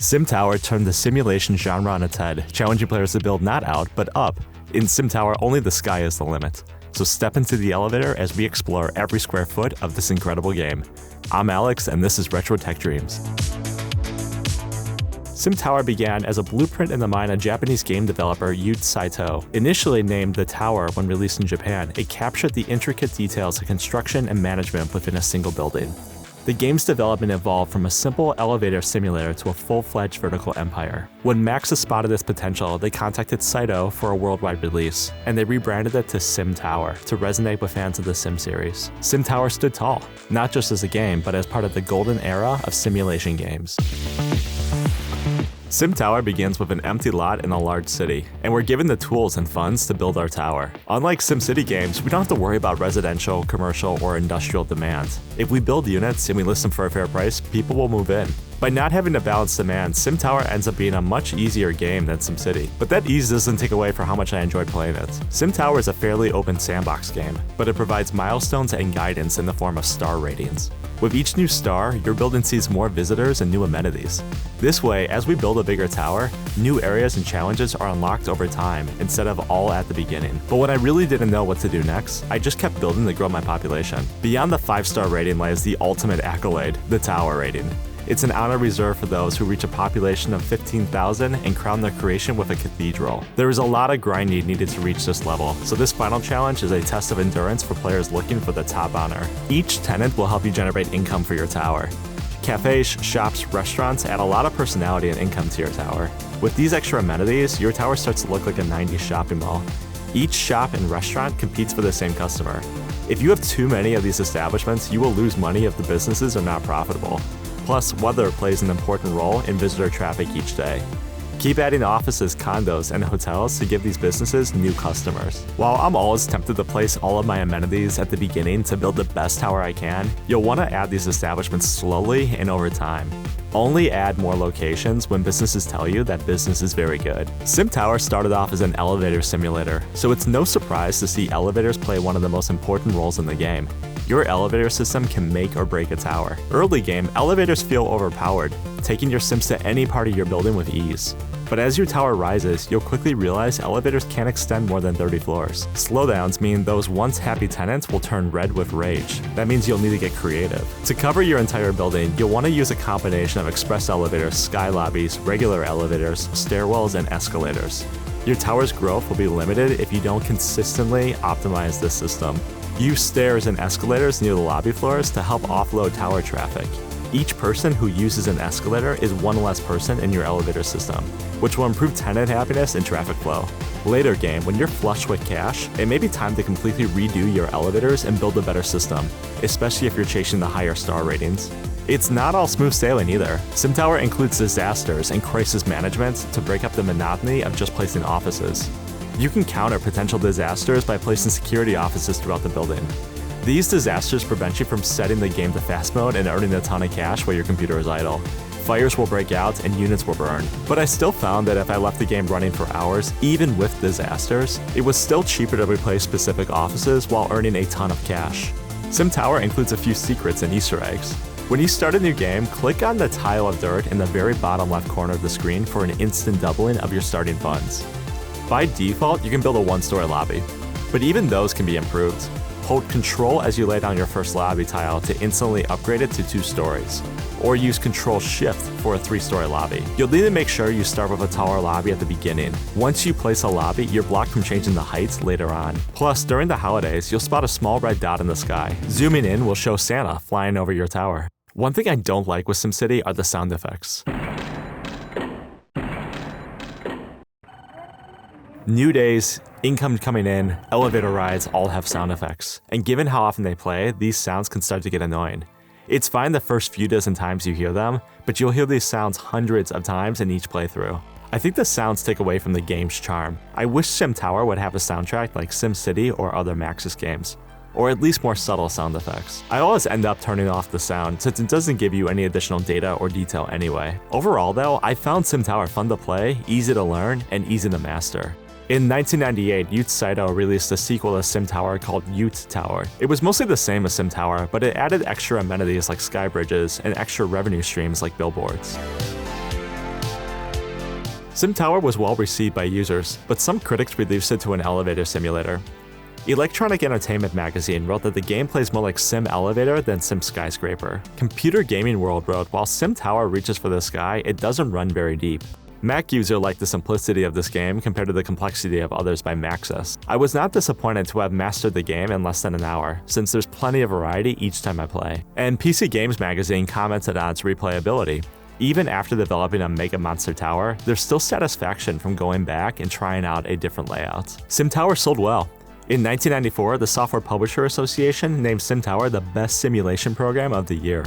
SimTower turned the simulation genre on its head, challenging players to build not out, but up. In SimTower, only the sky is the limit. So step into the elevator as we explore every square foot of this incredible game. I'm Alex, and this is Retro Tech Dreams. SimTower began as a blueprint in the mind of Japanese game developer Yu Saito. Initially named The Tower when released in Japan, it captured the intricate details of construction and management within a single building. The game's development evolved from a simple elevator simulator to a full-fledged vertical empire. When Maxis spotted its potential, they contacted Saito for a worldwide release, and they rebranded it to SimTower to resonate with fans of the Sim series. SimTower stood tall, not just as a game, but as part of the golden era of simulation games. SimTower begins with an empty lot in a large city, and we're given the tools and funds to build our tower. Unlike SimCity games, we don't have to worry about residential, commercial, or industrial demand. If we build units and we list them for a fair price, people will move in. By not having to balance demand, SimTower ends up being a much easier game than SimCity. But that ease doesn't take away from how much I enjoy playing it. SimTower is a fairly open sandbox game, but it provides milestones and guidance in the form of star ratings. With each new star, your building sees more visitors and new amenities. This way, as we build a bigger tower, new areas and challenges are unlocked over time instead of all at the beginning. But when I really didn't know what to do next, I just kept building to grow my population. Beyond the 5-star rating lies the ultimate accolade, the tower rating. It's an honor reserved for those who reach a population of 15,000 and crown their creation with a cathedral. There is a lot of grinding needed to reach this level, so this final challenge is a test of endurance for players looking for the top honor. Each tenant will help you generate income for your tower. Cafes, shops, restaurants add a lot of personality and income to your tower. With these extra amenities, your tower starts to look like a 90s shopping mall. Each shop and restaurant competes for the same customer. If you have too many of these establishments, you will lose money if the businesses are not profitable. Plus, weather plays an important role in visitor traffic each day. Keep adding offices, condos, and hotels to give these businesses new customers. While I'm always tempted to place all of my amenities at the beginning to build the best tower I can, you'll want to add these establishments slowly and over time. Only add more locations when businesses tell you that business is very good. SimTower started off as an elevator simulator, so it's no surprise to see elevators play one of the most important roles in the game. Your elevator system can make or break a tower. Early game, elevators feel overpowered, taking your Sims to any part of your building with ease. But as your tower rises, you'll quickly realize elevators can't extend more than 30 floors. Slowdowns mean those once happy tenants will turn red with rage. That means you'll need to get creative. To cover your entire building, you'll want to use a combination of express elevators, sky lobbies, regular elevators, stairwells, and escalators. Your tower's growth will be limited if you don't consistently optimize this system. Use stairs and escalators near the lobby floors to help offload tower traffic. Each person who uses an escalator is one less person in your elevator system, which will improve tenant happiness and traffic flow. Later game, when you're flush with cash, it may be time to completely redo your elevators and build a better system, especially if you're chasing the higher star ratings. It's not all smooth sailing either. SimTower includes disasters and crisis management to break up the monotony of just placing offices. You can counter potential disasters by placing security offices throughout the building. These disasters prevent you from setting the game to fast mode and earning a ton of cash while your computer is idle. Fires will break out and units will burn. But I still found that if I left the game running for hours, even with disasters, it was still cheaper to replace specific offices while earning a ton of cash. SimTower includes a few secrets and Easter eggs. When you start a new game, click on the tile of dirt in the very bottom left corner of the screen for an instant doubling of your starting funds. By default, you can build a 1-story lobby, but even those can be improved. Hold Control as you lay down your first lobby tile to instantly upgrade it to 2 stories, or use Control-Shift for a 3-story lobby. You'll need to make sure you start with a taller lobby at the beginning. Once you place a lobby, you're blocked from changing the heights later on. Plus, during the holidays, you'll spot a small red dot in the sky. Zooming in will show Santa flying over your tower. One thing I don't like with SimCity are the sound effects. New days, income coming in, elevator rides all have sound effects. And given how often they play, these sounds can start to get annoying. It's fine the first few dozen times you hear them, but you'll hear these sounds hundreds of times in each playthrough. I think the sounds take away from the game's charm. I wish SimTower would have a soundtrack like SimCity or other Maxis games, or at least more subtle sound effects. I always end up turning off the sound since it doesn't give you any additional data or detail anyway. Overall though, I found SimTower fun to play, easy to learn, and easy to master. In 1998, Yu Saito released a sequel to SimTower called Yu Tower. It was mostly the same as SimTower, but it added extra amenities like sky bridges and extra revenue streams like billboards. SimTower was well received by users, but some critics reduced it to an elevator simulator. Electronic Entertainment magazine wrote that the game plays more like Sim Elevator than Sim Skyscraper. Computer Gaming World wrote, while SimTower reaches for the sky, it doesn't run very deep. Mac user liked the simplicity of this game compared to the complexity of others by Maxis. I was not disappointed to have mastered the game in less than an hour, since there's plenty of variety each time I play. And PC Games magazine commented on its replayability. Even after developing a Mega Monster Tower, there's still satisfaction from going back and trying out a different layout. SimTower sold well. In 1994, the Software Publisher Association named SimTower the best simulation program of the year.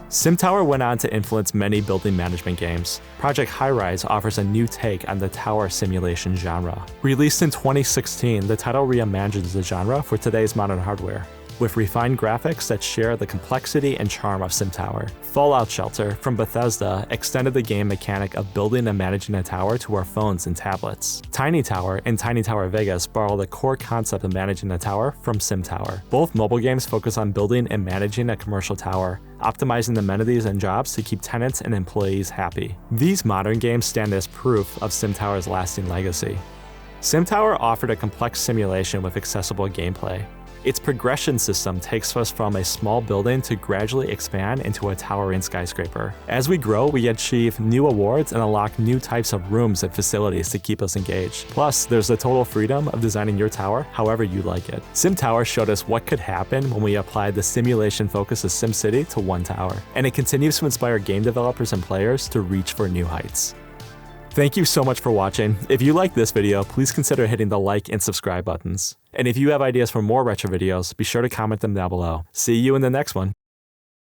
SimTower went on to influence many building management games. Project High-Rise offers a new take on the tower simulation genre. Released in 2016, the title reimagines the genre for today's modern hardware, with refined graphics that share the complexity and charm of SimTower. Fallout Shelter from Bethesda extended the game mechanic of building and managing a tower to our phones and tablets. Tiny Tower and Tiny Tower Vegas borrow the core concept of managing a tower from SimTower. Both mobile games focus on building and managing a commercial tower, optimizing the amenities and jobs to keep tenants and employees happy. These modern games stand as proof of SimTower's lasting legacy. SimTower offered a complex simulation with accessible gameplay. Its progression system takes us from a small building to gradually expand into a towering skyscraper. As we grow, we achieve new awards and unlock new types of rooms and facilities to keep us engaged. Plus, there's the total freedom of designing your tower however you like it. SimTower showed us what could happen when we applied the simulation focus of SimCity to one tower, and it continues to inspire game developers and players to reach for new heights. Thank you so much for watching. If you like this video, please consider hitting the like and subscribe buttons. And if you have ideas for more retro videos, be sure to comment them down below. See you in the next one.